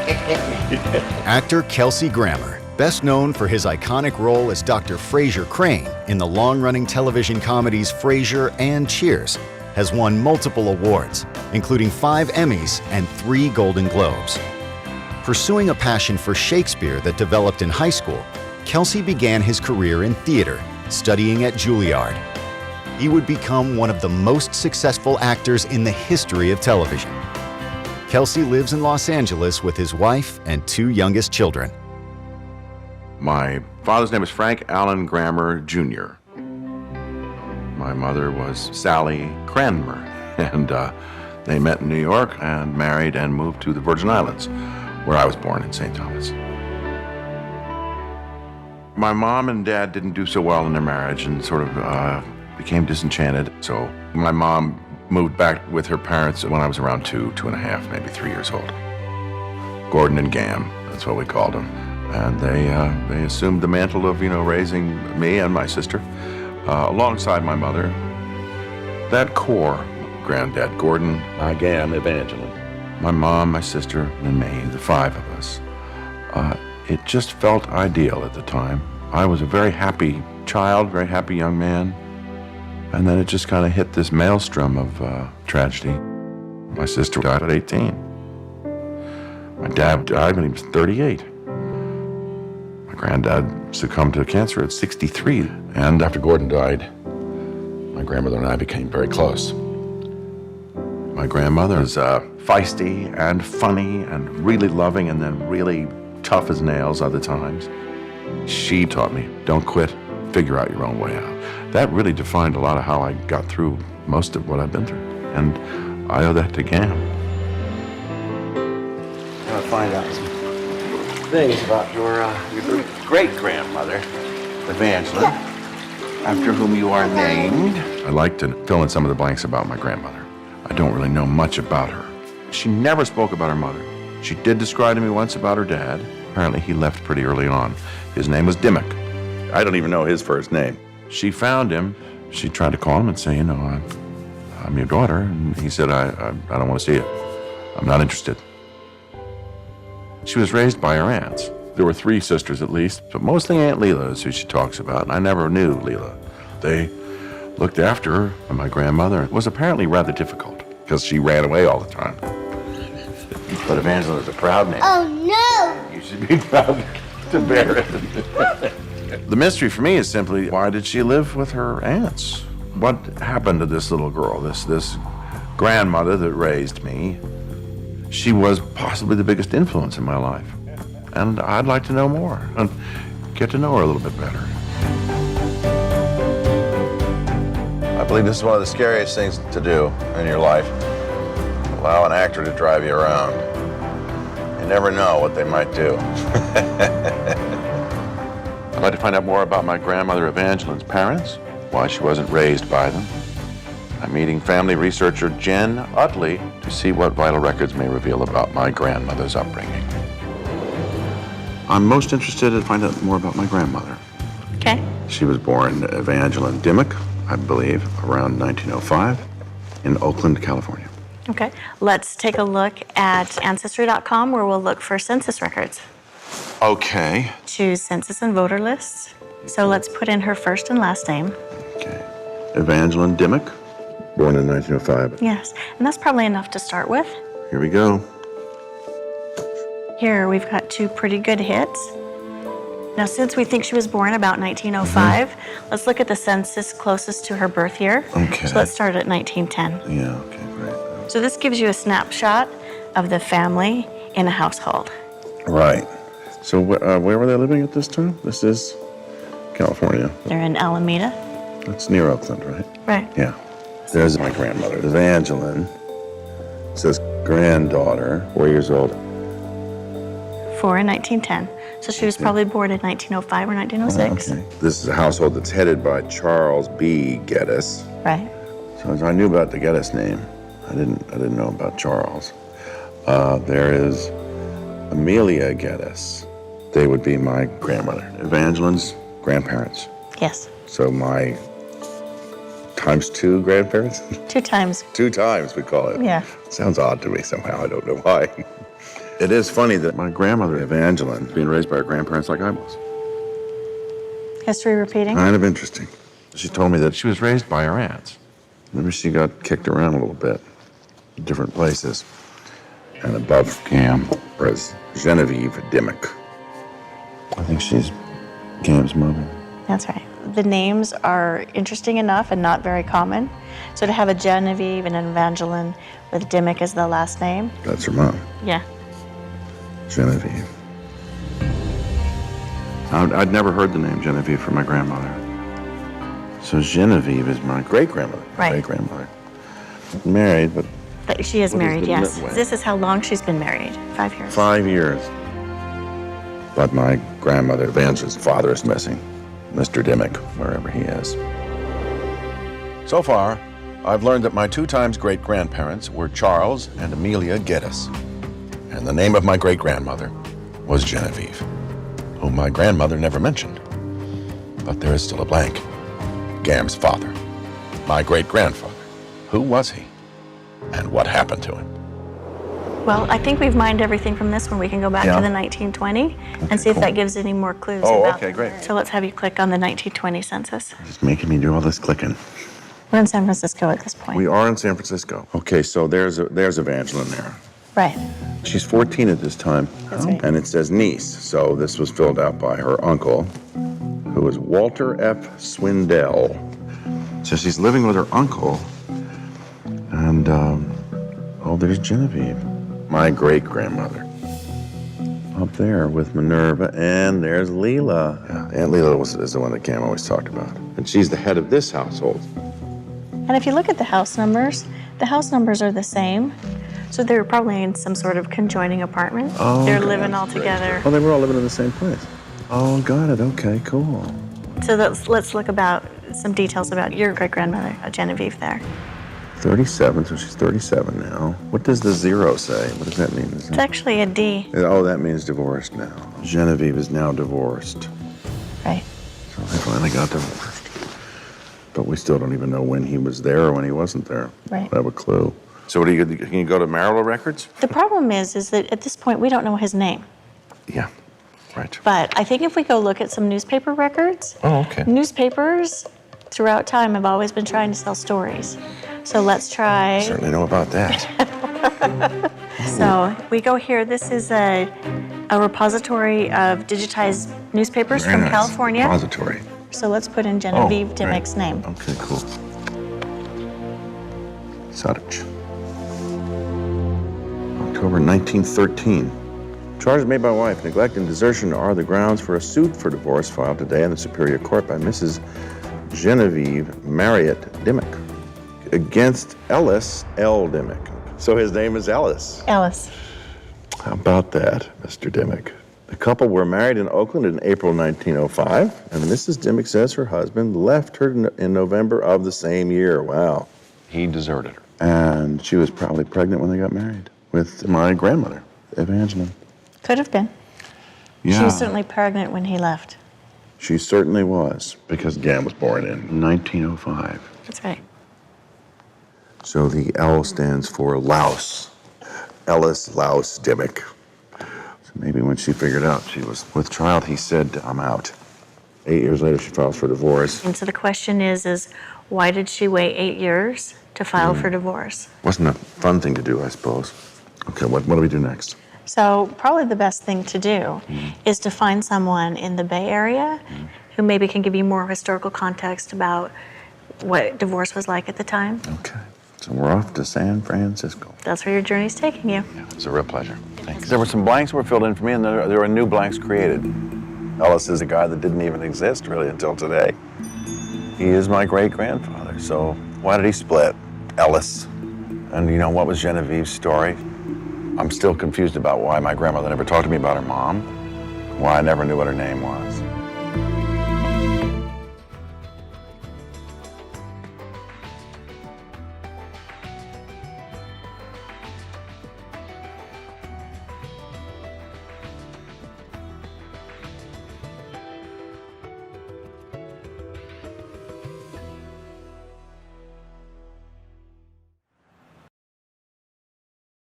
Actor Kelsey Grammer, best known for his iconic role as Dr. Frasier Crane in the long-running television comedies Frasier and Cheers, has won multiple awards, including 5 Emmys and 3 Golden Globes. Pursuing a passion for Shakespeare that developed in high school, Kelsey began his career in theater, studying at Juilliard. He would become one of the most successful actors in the history of television. Kelsey lives in Los Angeles with his wife and 2 youngest children. My father's name is Frank Allen Grammer, Jr. My mother was Sally Cranmer, and they met in New York and married and moved to the Virgin Islands, where I was born in St. Thomas. My mom and dad didn't do so well in their marriage and sort of became disenchanted. So my mom moved back with her parents when I was around 2, 2.5, maybe 3 years old. Gordon and Gam, that's what we called them. And they assumed the mantle of, raising me and my sister alongside my mother. That core, Granddad Gordon, my Gam, Evangeline, my mom, my sister, and me, the 5 of us, it just felt ideal at the time. I was a very happy child, very happy young man. And then it just kind of hit this maelstrom of tragedy. My sister died at 18. My dad died when he was 38. My granddad succumbed to cancer at 63. And after Gordon died, my grandmother and I became very close. My grandmother was feisty and funny and really loving and then really tough as nails other times. She taught me, don't quit, figure out your own way out. That really defined a lot of how I got through most of what I've been through. And I owe that to Gam. I want to find out some things about your great-grandmother, Evangeline, after whom you are named. I like to fill in some of the blanks about my grandmother. I don't really know much about her. She never spoke about her mother. She did describe to me once about her dad. Apparently he left pretty early on. His name was Dimmock. I don't even know his first name. She found him. She tried to call him and say, I'm your daughter. And he said, I don't want to see you. I'm not interested. She was raised by her aunts. There were 3 sisters at least, but mostly Aunt Leela is who she talks about, and I never knew Leela. They looked after her, and my grandmother was apparently rather difficult because she ran away all the time. But Evangeline is a proud name. Oh, no! You should be proud to bear it. The mystery for me is simply, why did she live with her aunts? What happened to this little girl, this grandmother that raised me? She was possibly the biggest influence in my life. And I'd like to know more and get to know her a little bit better. I believe this is one of the scariest things to do in your life. Allow an actor to drive you around. You never know what they might do. I'd like to find out more about my grandmother Evangeline's parents, why she wasn't raised by them. I'm meeting family researcher Jen Utley to see what vital records may reveal about my grandmother's upbringing. I'm most interested to find out more about my grandmother. Okay. She was born Evangeline Dimmock, I believe, around 1905 in Oakland, California. Okay. Let's take a look at Ancestry.com, where we'll look for census records. Okay. Choose census and voter lists. So let's put in her first and last name. Okay. Evangeline Dimmock, born in 1905. Yes, and that's probably enough to start with. Here we go. Here we've got 2 pretty good hits. Now, since we think she was born about 1905, let's look at the census closest to her birth year. Okay. So let's start at 1910. Yeah, okay, great. So this gives you a snapshot of the family in a household. Right. So where were they living at this time? This is California. They're in Alameda. That's near Oakland, right? Right. Yeah. There's my grandmother, Evangeline. It says granddaughter, 4 years old. 4 in 1910. So she was probably born in 1905 or 1906. Okay. This is a household that's headed by Charles B. Geddes. Right. So I knew about the Geddes name. I didn't know about Charles. There is Amelia Geddes. They would be my grandmother. Evangeline's grandparents. Yes. So my times 2 grandparents? 2 times. 2 times we call it. Yeah. Sounds odd to me somehow. I don't know why. It is funny that my grandmother, Evangeline, being raised by her grandparents like I was. History repeating? Kind of interesting. She told me that she was raised by her aunts. Maybe she got kicked around a little bit, in different places. And above Cam was Genevieve Dimmock. I think she's Cam's mother. That's right. The names are interesting enough and not very common. So to have a Genevieve and an Evangeline with Dimmock as the last name. That's her mom, Yeah. Genevieve. I'd never heard the name Genevieve from my grandmother. So Genevieve is my great-grandmother. Right. Great-grandmother. Married, but But she is What is married, the yes. midway? This is how long she's been married. 5 years. 5 years. But my grandmother, Evangeline's father, is missing. Mr. Dimmock, wherever he is. So far, I've learned that my 2 times great-grandparents were Charles and Amelia Geddes. And the name of my great-grandmother was Genevieve, whom my grandmother never mentioned. But there is still a blank. Gam's father, my great-grandfather. Who was he? And what happened to him? Well, I think we've mined everything from this one. We can go back Yeah. to the 1920 and see if cool. that gives any more clues. Oh, about okay, great. So let's have you click on the 1920 census. It's making me do all this clicking. We're in San Francisco at this point. We are in San Francisco. Okay, so there's Evangeline there. Right. She's 14 at this time. That's right. And it says niece, so this was filled out by her uncle, who was Walter F. Swindell. So she's living with her uncle, and, oh, there's Genevieve, my great-grandmother. Up there with Minerva, and there's Leela. Yeah, Aunt Leela is the one that Cam always talked about. And she's the head of this household. And if you look at the house numbers are the same. So they're probably in some sort of conjoining apartment. Oh, They're okay, living that's all great. together. Oh, they were all living in the same place. Oh, got it. Okay, cool. So let's look about some details about your great-grandmother, Genevieve there. 37, so she's 37 now. What does the 0 say? What does that mean? It's actually a D. Oh, that means divorced now. Genevieve is now divorced. Right. So they finally got divorced. But we still don't even know when he was there or when he wasn't there. Right. I have a clue. So what can you go to marital records? The problem is that at this point we don't know his name. Yeah, right. But I think if we go look at some newspaper records, Oh, okay. newspapers throughout time have always been trying to sell stories. So let's try. Certainly know about that. So we go here. This is a repository of digitized newspapers Very from nice. California. Repository. So let's put in Genevieve great. Dimmock's name. Okay, cool. Such. October 1913. Charges made by wife, neglect, and desertion are the grounds for a suit for divorce filed today in the Superior Court by Mrs. Genevieve Marriott Dimmock against Ellis L. Dimmock. So his name is Ellis. Ellis. How about that, Mr. Dimmock? The couple were married in Oakland in April 1905, and Mrs. Dimmock says her husband left her in November of the same year. Wow. He deserted her. And she was probably pregnant when they got married with my grandmother, Evangeline. Could have been. Yeah. She was certainly pregnant when he left. She certainly was, because Gam was born in 1905. That's right. So the L stands for Louse. Ellis Louse Dimmock. So maybe when she figured out she was with child, he said, I'm out. 8 years later, she files for divorce. And so the question is why did she wait 8 years to file for divorce? Wasn't a fun thing to do, I suppose. Okay, what do we do next? So probably the best thing to do is to find someone in the Bay Area who maybe can give you more historical context about what divorce was like at the time. Okay, so we're off to San Francisco. That's where your journey's taking you. Yeah, it's a real pleasure. Thanks. There were some blanks that were filled in for me, and there were new blanks created. Ellis is a guy that didn't even exist really until today. He is my great-grandfather, so why did he split? Ellis. And you know, what was Genevieve's story? I'm still confused about why my grandmother never talked to me about her mom, why I never knew what her name was.